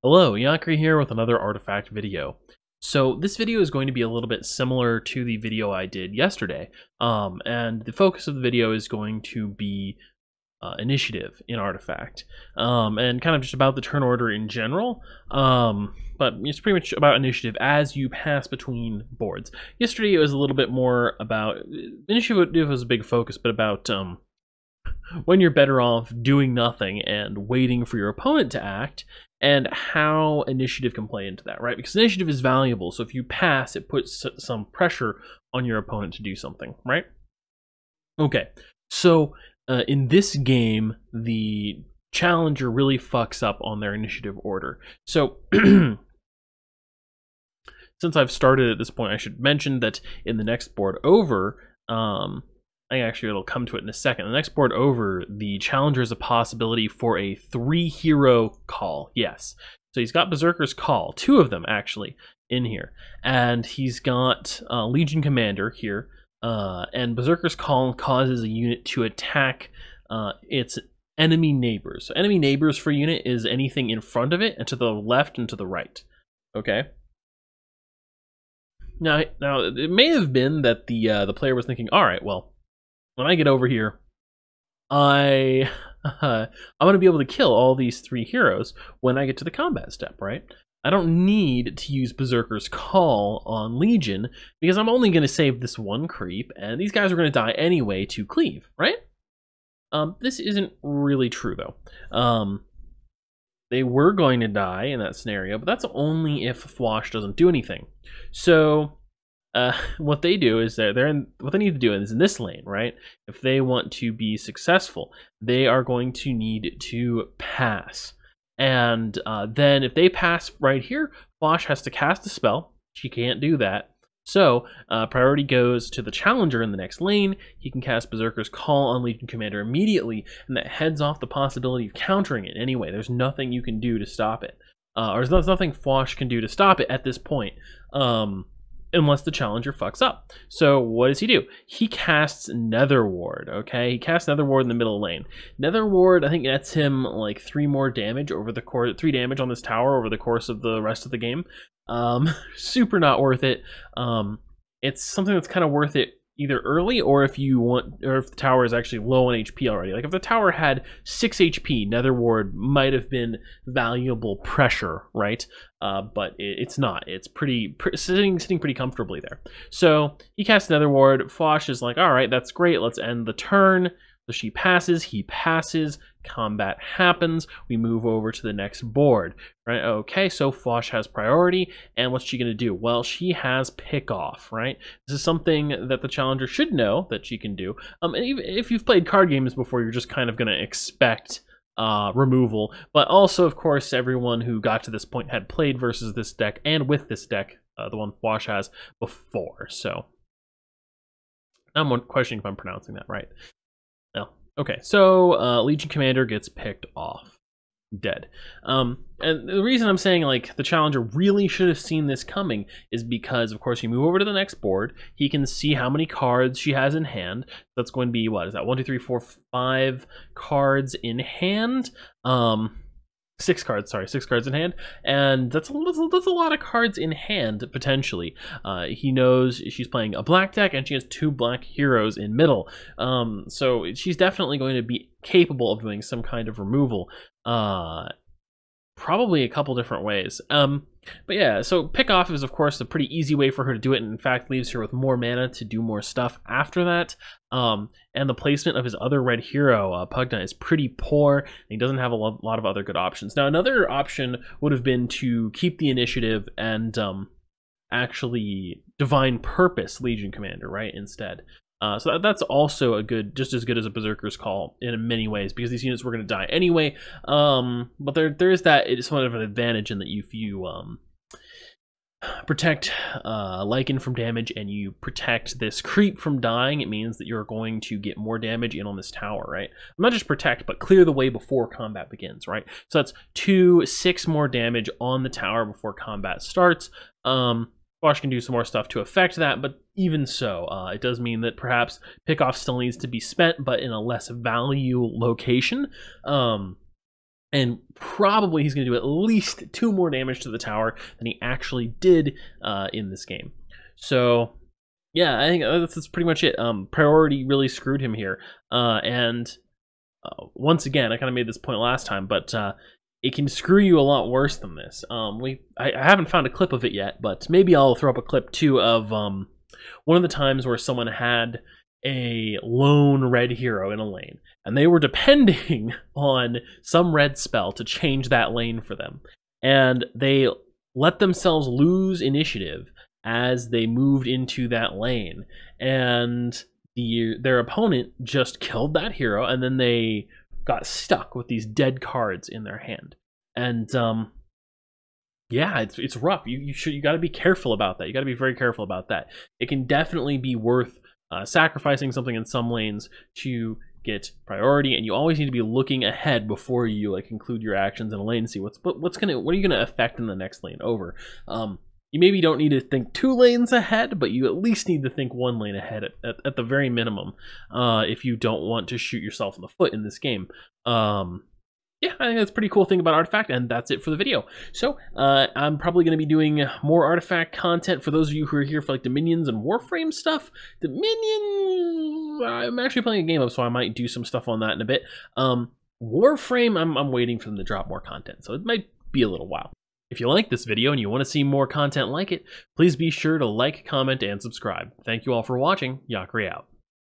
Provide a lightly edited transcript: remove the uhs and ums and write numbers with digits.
Hello, Yakri here with another artifact video. So this video is going to be a little bit similar to the video I did yesterday, and the focus of the video is going to be initiative in artifact, and kind of just about the turn order in general, but it's pretty much about initiative as you pass between boards. Yesterday it was a little bit more about, initiative was a big focus, but about when you're better off doing nothing and waiting for your opponent to act, and how initiative can play into that, right? Because initiative is valuable, so if you pass, it puts some pressure on your opponent to do something, right? Okay, so in this game, the challenger really fucks up on their initiative order. So since I've started at this point, I should mention that in the next board over, actually it'll come to it in a second. The next board over, the challenger is a possibility for a 3-hero call. Yes. So he's got Berserker's Call, 2 of them actually in here. And he's got Legion Commander here. And Berserker's Call causes a unit to attack its enemy neighbors. So enemy neighbors for unit is anything in front of it and to the left and to the right. Okay. Now it may have been that the player was thinking, all right, well, when I get over here, I'm going to be able to kill all these 3 heroes when I get to the combat step, right? I don't need to use Berserker's Call on Legion because I'm only going to save this one creep, and these guys are going to die anyway to cleave, right? This isn't really true, though. They were going to die in that scenario, but that's only if Thwash doesn't do anything. So what they do is what they need to do is in this lane, right? If they want to be successful, they are going to need to pass. And then if they pass right here, Thwash has to cast a spell. She can't do that. So priority goes to the challenger in the next lane. He can cast Berserker's Call on Legion Commander immediately, and that heads off the possibility of countering it anyway. There's nothing you can do to stop it. Or there's nothing Thwash can do to stop it at this point. Unless the challenger fucks up. So what does he do? He casts Nether Ward, okay? He casts Nether Ward in the middle lane. Nether Ward, I think, nets him like 3 more damage over the course, 3 damage on this tower over the course of the rest of the game. Super not worth it. It's something that's kind of worth it either early or if you want, or if the tower is actually low on HP already. Like if the tower had 6 HP, Nether Ward might have been valuable pressure, right? But it's not. It's sitting pretty comfortably there. So he casts Nether Ward. Thwash is like, all right, that's great. Let's end the turn. So she passes, he passes, combat happens, we move over to the next board, right? Okay, so Thwash has priority, and what's she going to do? Well, she has pick off, right? This is something that the challenger should know that she can do. And even if you've played card games before, you're just kind of going to expect removal, but also, of course, everyone who got to this point had played versus this deck and with this deck, the one Thwash has, before, so I'm questioning if I'm pronouncing that right. Okay, so Legion Commander gets picked off. Dead. And the reason I'm saying like the challenger really should have seen this coming is because, of course, you move over to the next board, he can see how many cards she has in hand. That's going to be, what is that, 1, 2, 3, 4, 5 cards in hand. 6 cards, sorry, 6 cards in hand, and that's a lot of cards in hand, potentially. He knows she's playing a black deck, and she has 2 black heroes in middle, so she's definitely going to be capable of doing some kind of removal, probably a couple different ways. But yeah, so pick off is, of course, a pretty easy way for her to do it, and in fact leaves her with more mana to do more stuff after that. And the placement of his other red hero, Pugna, is pretty poor, and he doesn't have a lot of other good options. Now, another option would have been to keep the initiative and actually Divine Purpose Legion Commander, right, instead. So that's also a just as good as a Berserker's Call in many ways, because these units were going to die anyway. But there is that, it's sort of an advantage in that if you protect Lycan from damage and you protect this creep from dying, it means that you're going to get more damage in on this tower, right? Not just protect, but clear the way before combat begins, right? So that's 6 more damage on the tower before combat starts. Thwash can do some more stuff to affect that, but even so, it does mean that perhaps pickoff still needs to be spent, but in a less value location. And probably he's going to do at least 2 more damage to the tower than he actually did in this game. So, yeah, I think that's pretty much it. Priority really screwed him here. And once again, I kind of made this point last time, but it can screw you a lot worse than this. I haven't found a clip of it yet, but maybe I'll throw up a clip too of one of the times where someone had a lone red hero in a lane, and they were depending on some red spell to change that lane for them, and they let themselves lose initiative as they moved into that lane, and their opponent just killed that hero, and then they got stuck with these dead cards in their hand. And yeah, it's rough. You got to be careful about that. You got to be very careful about that. It can definitely be worth sacrificing something in some lanes to get priority, and you always need to be looking ahead before you like conclude your actions in a lane and see what are you gonna affect in the next lane over. You maybe don't need to think 2 lanes ahead, but you at least need to think 1 lane ahead at the very minimum if you don't want to shoot yourself in the foot in this game. Yeah, I think that's a pretty cool thing about Artifact, and that's it for the video. So, I'm probably going to be doing more Artifact content for those of you who are here for like Dominions and Warframe stuff. Dominions, I'm actually playing a game of, so I might do some stuff on that in a bit. Warframe, I'm waiting for them to drop more content, so it might be a little while. If you like this video and you want to see more content like it, please be sure to like, comment, and subscribe. Thank you all for watching. Yakri out.